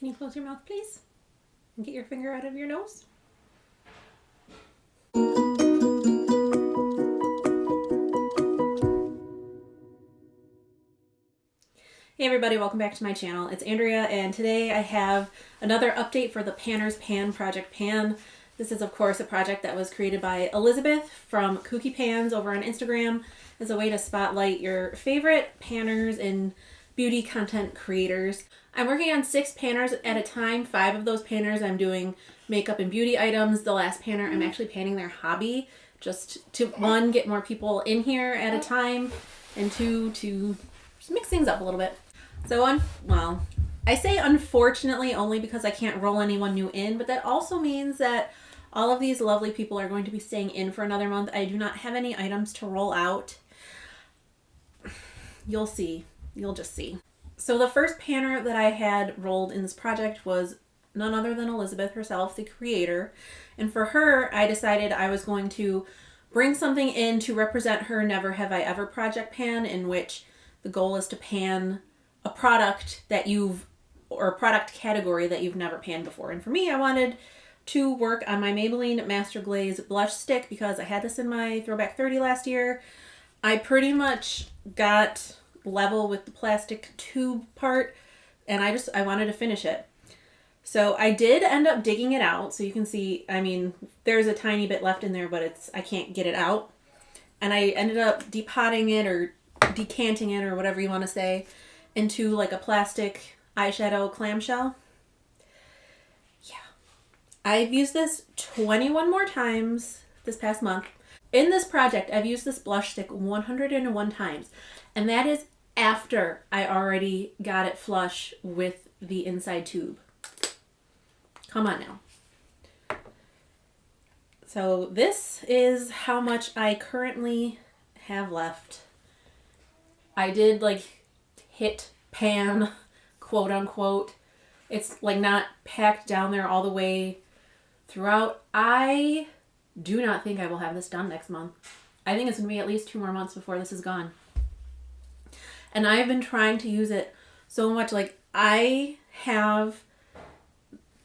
Can you close your mouth, please? And get your finger out of your nose? Hey everybody, welcome back to my channel. It's Andrea, and today I have another update for the Panner's Pan Project Pan. This is, of course, a project that was created by Elizabeth from Kooky Pans over on Instagram as a way to spotlight your favorite panners and beauty content creators. I'm working on 6 panners at a time. 5 of those panners I'm doing makeup and beauty items. The last panner I'm actually panning their hobby, just to, 1, get more people in here at a time, and 2, to just mix things up a little bit. So, well, I say unfortunately only because I can't roll anyone new in, but that also means that all of these lovely people are going to be staying in for another month. I do not have any items to roll out. You'll see. You'll just see. So the first panner that I had rolled in this project was none other than Elizabeth herself, the creator. And for her, I decided I was going to bring something in to represent her Never Have I Ever project pan, in which the goal is to pan a product that or a product category that you've never panned before. And for me, I wanted to work on my Maybelline Master Glaze blush stick because I had this in my Throwback 30 last year. I pretty much got level with the plastic tube part, and I wanted to finish it. So I did end up digging it out, so you can see, I mean, there's a tiny bit left in there, but I can't get it out. And I ended up depotting it or decanting it or whatever you want to say into like a plastic eyeshadow clamshell. Yeah. I've used this 21 more times this past month. In this project, I've used this blush stick 101 times, and that is after I already got it flush with the inside tube. Come on now. So this is how much I currently have left. I did like hit pan, quote unquote. It's like not packed down there all the way throughout. I do not think I will have this done next month. I think it's going to be at least 2 more months before this is gone. And I've been trying to use it so much. Like, I have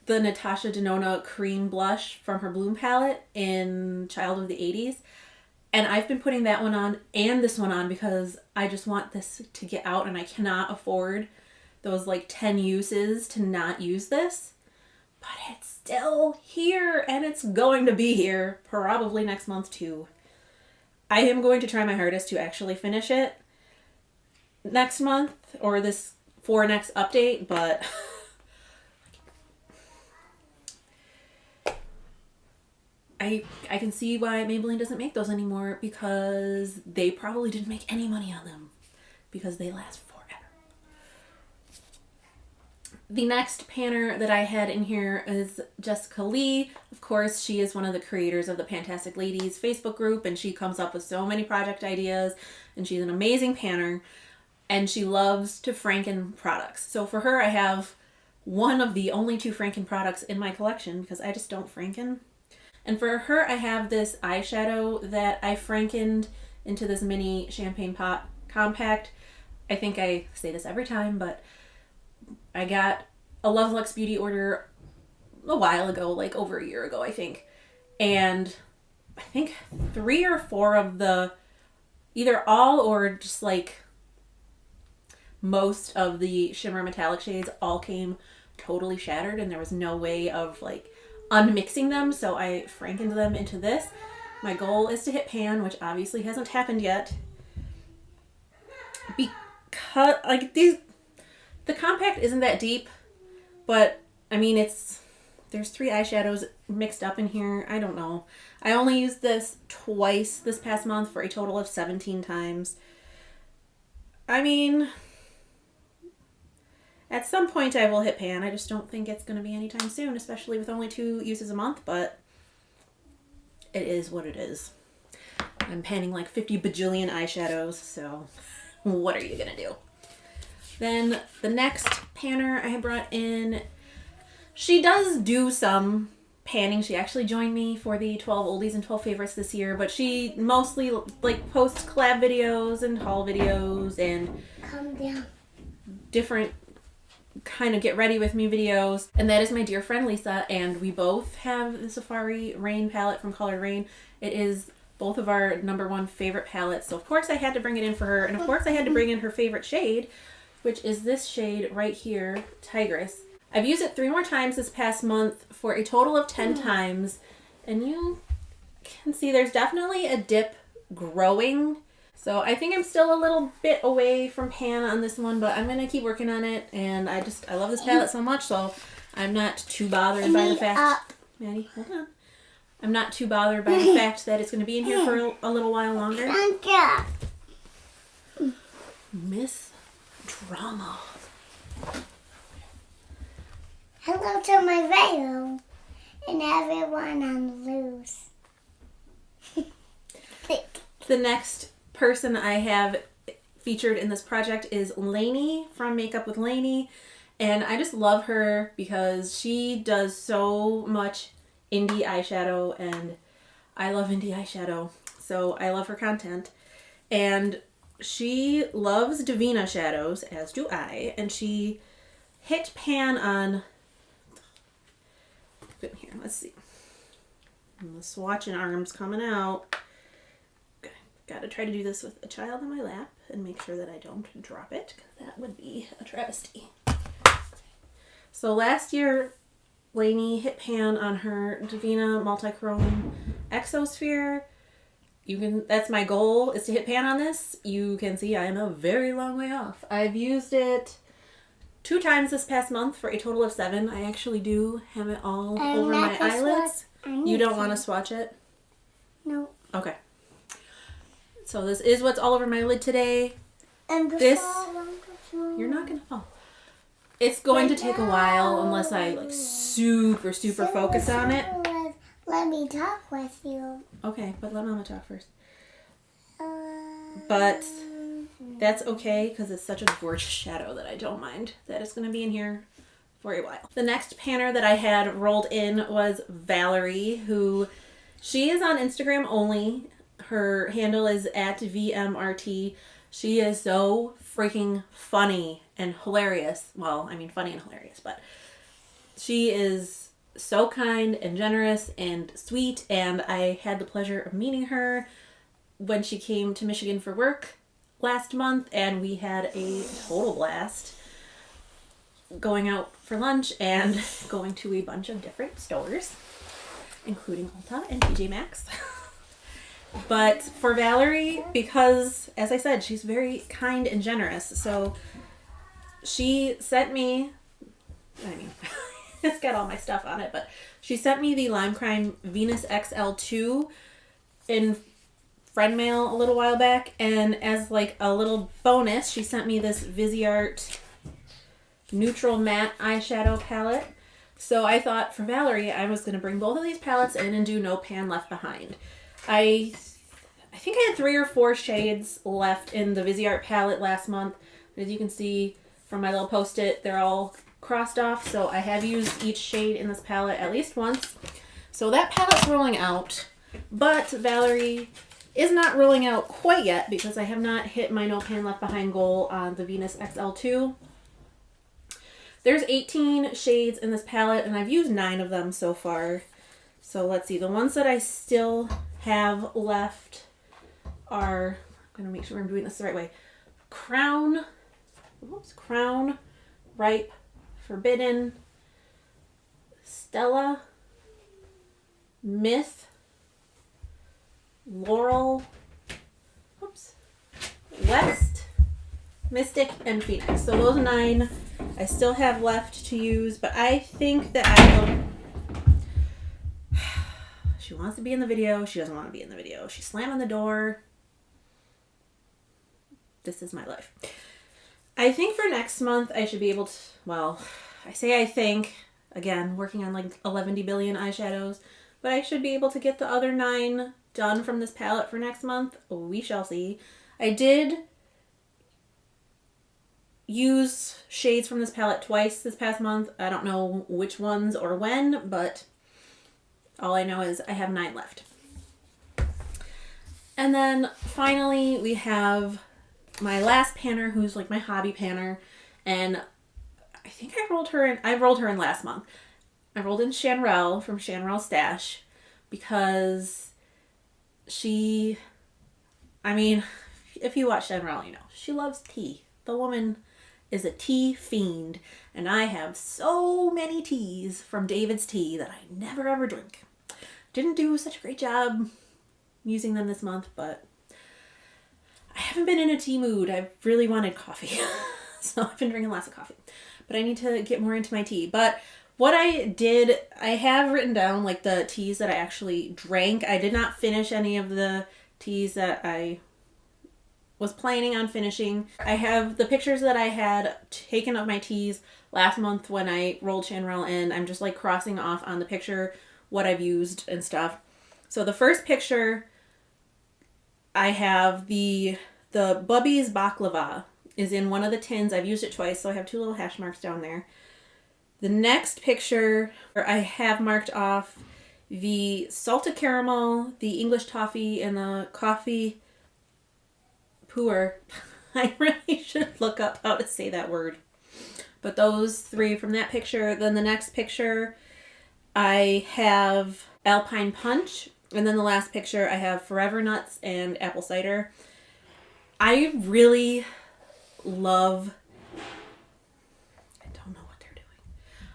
the Natasha Denona cream blush from her Bloom palette in Child of the 80s. And I've been putting that one on and this one on because I just want this to get out, and I cannot afford those like 10 uses to not use this. But it's still here, and it's going to be here probably next month too. I am going to try my hardest to actually finish it next month or this for next update, but I can see why Maybelline doesn't make those anymore, because they probably didn't make any money on them because they last forever. The next panner that I had in here is Jessica Lee. Of course, she is one of the creators of the Fantastic Ladies Facebook group, and she comes up with so many project ideas, and she's an amazing panner, and she loves to Franken products. So for her, I have one of the only 2 Franken products in my collection because I just don't Franken. And for her, I have this eyeshadow that I Frankened into this mini champagne pop compact. I think I say this every time, but I got a Lovelux Beauty order a while ago, like over a year ago, I think. And I think 3 or 4 of the, either all or just like most of the shimmer metallic shades all came totally shattered, and there was no way of like unmixing them, so I Frankened them into this. My goal is to hit pan, which obviously hasn't happened yet, because like the compact isn't that deep, but I mean there's 3 eyeshadows mixed up in here. I don't know. I only used this twice this past month for a total of 17 times. I mean, at some point I will hit pan. I just don't think it's going to be anytime soon, especially with only 2 uses a month, but it is what it is. I'm panning like 50 bajillion eyeshadows, so what are you going to do? Then the next panner I brought in, she does do some panning. She actually joined me for the 12 oldies and 12 favorites this year, but she mostly like posts collab videos and haul videos and Calm down. different kind of get ready with me videos. And that is my dear friend Lisa, and we both have the Safari Rain palette from Colored Rain. It is both of our #1 favorite palettes, so of course I had to bring it in for her, and of course I had to bring in her favorite shade, which is this shade right here, Tigress. I've used it 3 more times this past month for a total of 10 times, and you can see there's definitely a dip growing. So I think I'm still a little bit away from pan on this one, but I'm going to keep working on it, and I love this palette so much, so I'm not too bothered by the fact... Maddie, hold on. I'm not too bothered by the fact that it's going to be in here for a little while longer. Miss Drama. Hello to my video and everyone on loose. The next person I have featured in this project is Lainey from Makeup with Lainey, and I just love her because she does so much indie eyeshadow, and I love indie eyeshadow, so I love her content. And she loves Divina shadows, as do I, and she hit pan on... Here, let's see. The swatching arm's coming out. Gotta try to do this with a child on my lap and make sure that I don't drop it, because that would be a travesty. So last year, Lainey hit pan on her Divina Multichrome Exosphere. That's my goal, is to hit pan on this. You can see I am a very long way off. I've used it 2 times this past month for a total of 7. I actually do have it all over my eyelids. You don't want to swatch it? No. Okay. So this is what's all over my lid today. And you're not going to fall. It's going to take a while unless I like super focus on it. Let me talk with you. Okay, but let Mama talk first. But that's okay because it's such a gorgeous shadow that I don't mind that it's going to be in here for a while. The next panner that I had rolled in was Valerie, who she is on Instagram only. Her handle is @VMRT. She is so freaking funny and hilarious. Well, I mean funny and hilarious, but she is so kind and generous and sweet, and I had the pleasure of meeting her when she came to Michigan for work last month, and we had a total blast going out for lunch and going to a bunch of different stores, including Ulta and TJ Maxx. But for Valerie, because, as I said, she's very kind and generous, so she sent me, it's got all my stuff on it, but she sent me the Lime Crime Venus XL2 in friend mail a little while back, and as like a little bonus, she sent me this Viseart Neutral Matte Eyeshadow Palette. So I thought for Valerie, I was going to bring both of these palettes in and do no pan left behind. I think I had 3 or 4 shades left in the Viseart palette last month. As you can see from my little post-it, they're all crossed off, so I have used each shade in this palette at least once. So that palette's rolling out, but Valerie is not rolling out quite yet because I have not hit my no pan left behind goal on the Venus XL2. There's 18 shades in this palette, and I've used 9 of them so far. So let's see, the ones that I still have left are, I'm going to make sure I'm doing this the right way, Crown, Ripe, Forbidden, Stella, Myth, Laurel, West, Mystic, and Phoenix. So those 9 I still have left to use, but I think that I will... She wants to be in the video. She doesn't want to be in the video. She's slamming the door. This is my life. I think for next month I should be able to, well, I say I think, again, working on like 11 billion eyeshadows, but I should be able to get the other 9 done from this palette for next month. We shall see. I did use shades from this palette twice this past month. I don't know which ones or when, but all I know is I have 9 left. And then finally we have my last panner, who's like my hobby panner, and I think I rolled her in last month. I rolled in Chanrel from Chanrel Stash because she, I mean, if you watch Chanrel, you know, she loves tea. The woman is a tea fiend, and I have so many teas from David's Tea that I never ever drink. Didn't do such a great job using them this month, but I haven't been in a tea mood. I really wanted coffee. So I've been drinking lots of coffee. But I need to get more into my tea. But what I did, I have written down like the teas that I actually drank. I did not finish any of the teas that I was planning on finishing. I have the pictures that I had taken of my teas last month when I rolled Chanrel in. I'm just like crossing off on the picture what I've used and stuff. So the first picture, I have the Bubby's Baklava is in one of the tins. I've used it twice, so I have 2 little hash marks down there. The next picture, I have marked off the salted caramel, the English toffee, and the coffee puer. I really should look up how to say that word. But those 3 from that picture. Then the next picture, I have Alpine Punch. And then the last picture, I have Forever Nuts and apple cider. I really love, I don't know what they're doing.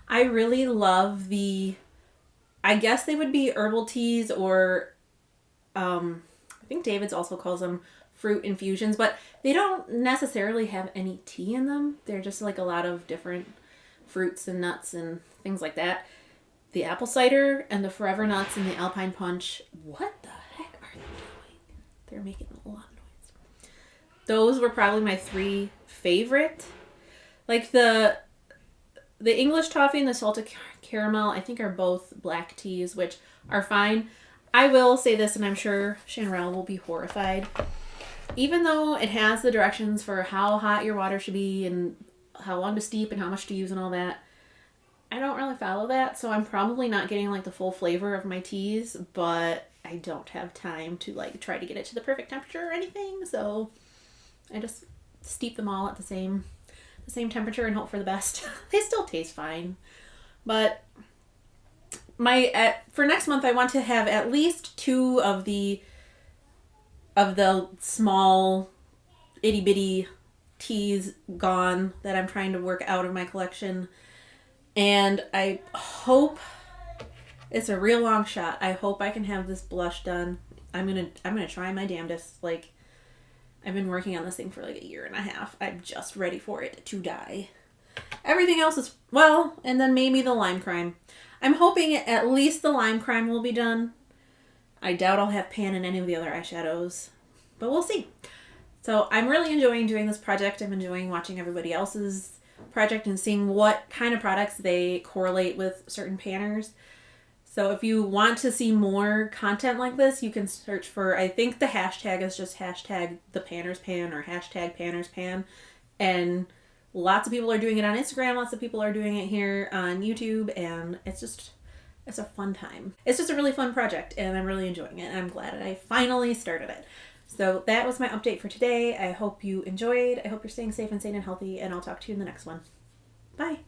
I really love I guess they would be herbal teas, or I think David's also calls them fruit infusions, but they don't necessarily have any tea in them. They're just like a lot of different fruits and nuts and things like that. The apple cider and the Forever Nuts and the Alpine Punch, what the heck are they doing? They're making a lot of noise. Those were probably my 3 favorite. Like the English toffee and the salted caramel, I think are both black teas, which are fine. I will say this, and I'm sure Chanrel will be horrified. Even though it has the directions for how hot your water should be and how long to steep and how much to use and all that, I don't really follow that, so I'm probably not getting like the full flavor of my teas, but I don't have time to like try to get it to the perfect temperature or anything, so I just steep them all at the same temperature and hope for the best. They still taste fine, but for next month I want to have at least 2 of the small itty bitty teas gone that I'm trying to work out of my collection. And I hope, it's a real long shot, I hope I can have this blush done. I'm gonna try my damnedest. Like, I've been working on this thing for like 1.5 years. I'm just ready for it to die. Everything else is, well, and then maybe the Lime Crime. I'm hoping at least the Lime Crime will be done. I doubt I'll have pan in any of the other eyeshadows, but we'll see. So I'm really enjoying doing this project. I'm enjoying watching everybody else's project and seeing what kind of products they correlate with certain panners. So if you want to see more content like this, you can search for, I think the hashtag is just hashtag the Panners Pan or hashtag Panners Pan. And lots of people are doing it on Instagram. Lots of people are doing it here on YouTube. And it's a fun time. It's just a really fun project and I'm really enjoying it. And I'm glad that I finally started it. So that was my update for today. I hope you enjoyed. I hope you're staying safe and sane and healthy, and I'll talk to you in the next one. Bye.